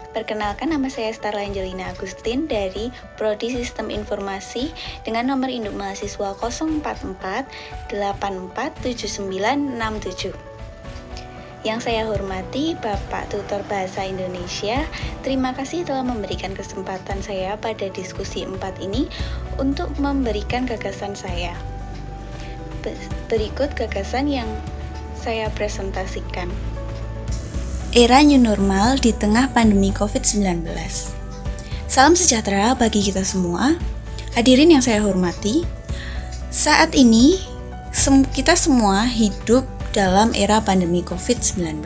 Perkenalkan, nama saya Starla Angelina Agustin dari Prodi Sistem Informasi dengan nomor induk mahasiswa 044847967. Yang saya hormati Bapak Tutor Bahasa Indonesia, terima kasih telah memberikan kesempatan saya pada diskusi 4 ini untuk memberikan gagasan saya. Berikut gagasan yang saya presentasikan. Era new normal di tengah pandemi COVID-19. Salam sejahtera bagi kita semua. Hadirin yang saya hormati, saat ini kita semua hidup dalam era pandemi COVID-19.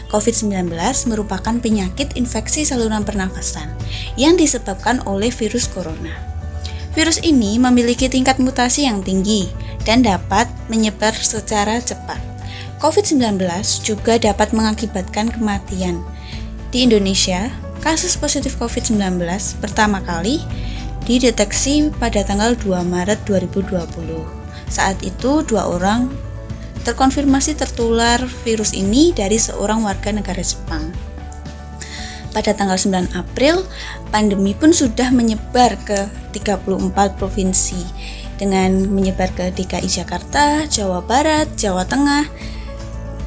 COVID-19 merupakan penyakit infeksi saluran pernafasan yang disebabkan oleh virus corona. Virus ini memiliki tingkat mutasi yang tinggi dan dapat menyebar secara cepat. COVID-19 juga dapat mengakibatkan kematian. Di Indonesia, kasus positif COVID-19 pertama kali dideteksi pada tanggal 2 Maret 2020. Saat itu, 2 orang terkonfirmasi tertular virus ini dari seorang warga negara Jepang. Pada tanggal 9 April, pandemi pun sudah menyebar ke 34 provinsi dengan menyebar ke DKI Jakarta, Jawa Barat, Jawa Tengah,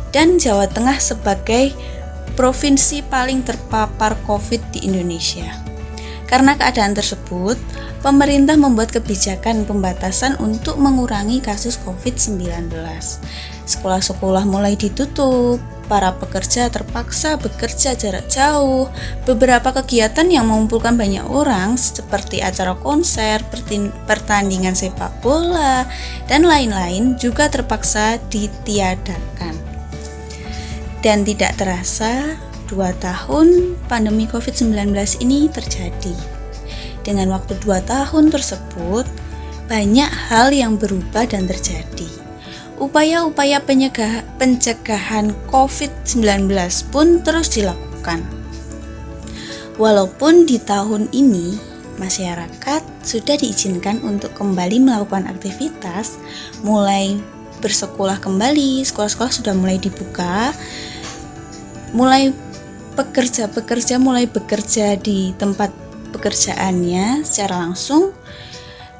dan Jawa Tengah sebagai provinsi paling terpapar COVID di Indonesia. Karena keadaan tersebut, pemerintah membuat kebijakan pembatasan untuk mengurangi kasus COVID-19. Sekolah-sekolah mulai ditutup, para pekerja terpaksa bekerja jarak jauh, beberapa kegiatan yang mengumpulkan banyak orang seperti acara konser, pertandingan sepak bola, dan lain-lain juga terpaksa ditiadakan. Dan tidak terasa, 2 tahun pandemi COVID-19 ini terjadi. Dengan waktu 2 tahun tersebut, banyak hal yang berubah dan terjadi. Upaya-upaya pencegahan COVID-19 pun terus dilakukan. Walaupun di tahun ini, masyarakat sudah diizinkan untuk kembali melakukan aktivitas, mulai bersekolah kembali, sekolah-sekolah sudah mulai dibuka, mulai pekerja mulai bekerja di tempat pekerjaannya secara langsung.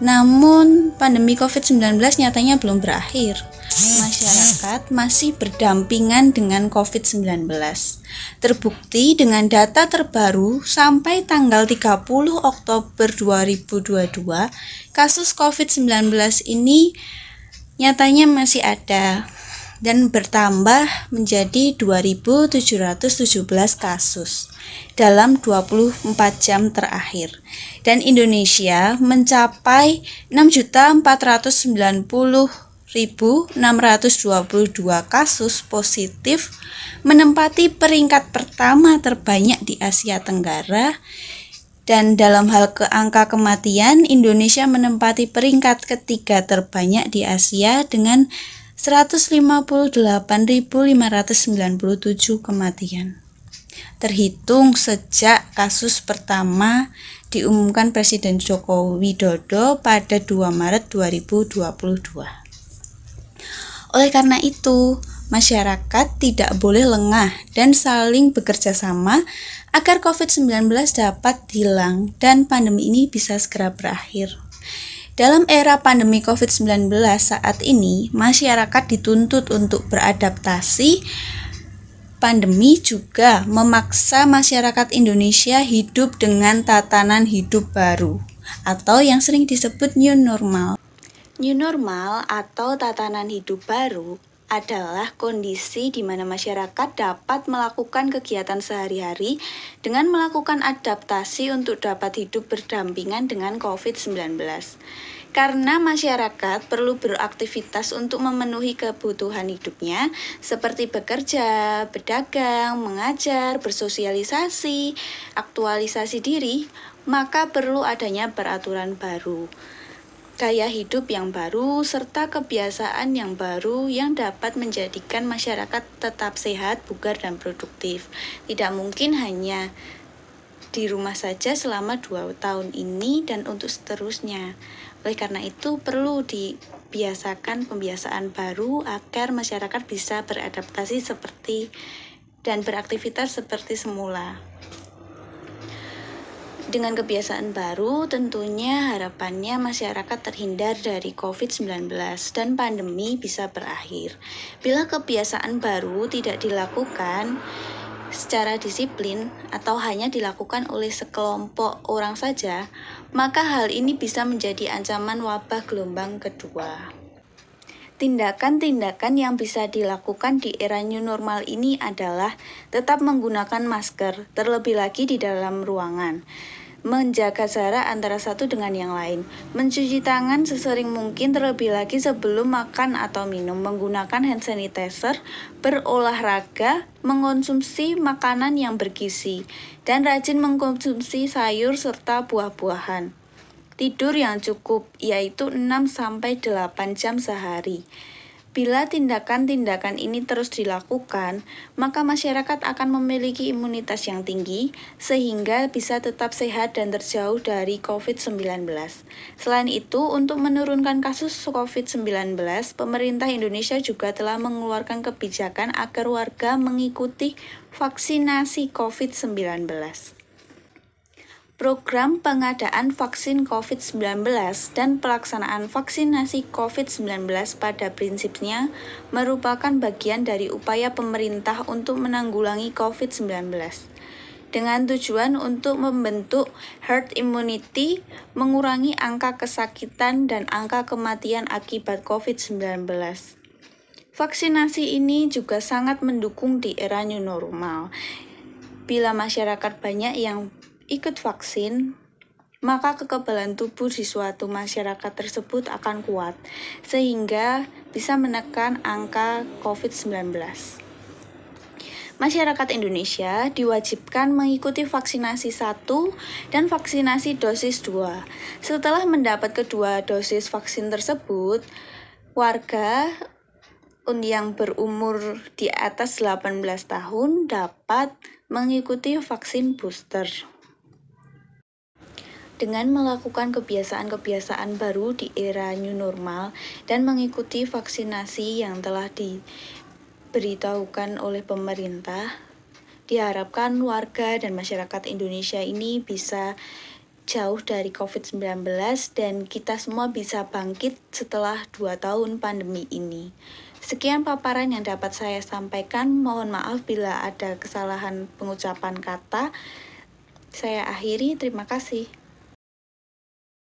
Namun pandemi COVID-19 nyatanya belum berakhir. Masyarakat masih berdampingan dengan COVID-19. Terbukti dengan data terbaru sampai tanggal 30 Oktober 2022, kasus COVID-19 ini nyatanya masih ada dan bertambah menjadi 2.717 kasus dalam 24 jam terakhir. Dan Indonesia mencapai 6.490.622 kasus positif, menempati peringkat pertama terbanyak di Asia Tenggara. Dan dalam hal angka kematian, Indonesia menempati peringkat ketiga terbanyak di Asia dengan 158.597 kematian. Terhitung sejak kasus pertama diumumkan Presiden Joko Widodo pada 2 Maret 2022. Oleh karena itu, masyarakat tidak boleh lengah dan saling bekerja sama agar COVID-19 dapat hilang dan pandemi ini bisa segera berakhir. Dalam era pandemi COVID-19 saat ini, masyarakat dituntut untuk beradaptasi. Pandemi juga memaksa masyarakat Indonesia hidup dengan tatanan hidup baru, atau yang sering disebut new normal. New normal atau tatanan hidup baru adalah kondisi di mana masyarakat dapat melakukan kegiatan sehari-hari dengan melakukan adaptasi untuk dapat hidup berdampingan dengan COVID-19. Karena masyarakat perlu beraktivitas untuk memenuhi kebutuhan hidupnya seperti bekerja, berdagang, mengajar, bersosialisasi, aktualisasi diri, maka perlu adanya peraturan baru, gaya hidup yang baru, serta kebiasaan yang baru yang dapat menjadikan masyarakat tetap sehat, bugar, dan produktif. Tidak mungkin hanya di rumah saja selama 2 tahun ini dan untuk seterusnya. Oleh karena itu, perlu dibiasakan pembiasaan baru agar masyarakat bisa beradaptasi seperti dan beraktivitas seperti semula. Dengan kebiasaan baru, tentunya harapannya masyarakat terhindar dari COVID-19 dan pandemi bisa berakhir. Bila kebiasaan baru tidak dilakukan secara disiplin atau hanya dilakukan oleh sekelompok orang saja, maka hal ini bisa menjadi ancaman wabah gelombang kedua. Tindakan-tindakan yang bisa dilakukan di era new normal ini adalah tetap menggunakan masker, terlebih lagi di dalam ruangan, menjaga jarak antara satu dengan yang lain, mencuci tangan sesering mungkin terlebih lagi sebelum makan atau minum, menggunakan hand sanitizer, berolahraga, mengonsumsi makanan yang bergizi, dan rajin mengkonsumsi sayur serta buah-buahan. Tidur yang cukup, yaitu 6-8 jam sehari. Bila tindakan-tindakan ini terus dilakukan, maka masyarakat akan memiliki imunitas yang tinggi, sehingga bisa tetap sehat dan terjauh dari COVID-19. Selain itu, untuk menurunkan kasus COVID-19, pemerintah Indonesia juga telah mengeluarkan kebijakan agar warga mengikuti vaksinasi COVID-19. Program pengadaan vaksin COVID-19 dan pelaksanaan vaksinasi COVID-19 pada prinsipnya merupakan bagian dari upaya pemerintah untuk menanggulangi COVID-19. Dengan tujuan untuk membentuk herd immunity, mengurangi angka kesakitan dan angka kematian akibat COVID-19. Vaksinasi ini juga sangat mendukung di era new normal. Bila masyarakat banyak yang ikut vaksin, maka kekebalan tubuh di suatu masyarakat tersebut akan kuat, sehingga bisa menekan angka COVID-19. Masyarakat Indonesia diwajibkan mengikuti vaksinasi 1 dan vaksinasi dosis 2. Setelah mendapat kedua dosis vaksin tersebut, warga yang berumur di atas 18 tahun dapat mengikuti vaksin booster. Dengan melakukan kebiasaan-kebiasaan baru di era new normal dan mengikuti vaksinasi yang telah diberitahukan oleh pemerintah, diharapkan warga dan masyarakat Indonesia ini bisa jauh dari COVID-19 dan kita semua bisa bangkit setelah 2 tahun pandemi ini. Sekian paparan yang dapat saya sampaikan. Mohon maaf bila ada kesalahan pengucapan kata. Saya akhiri, terima kasih.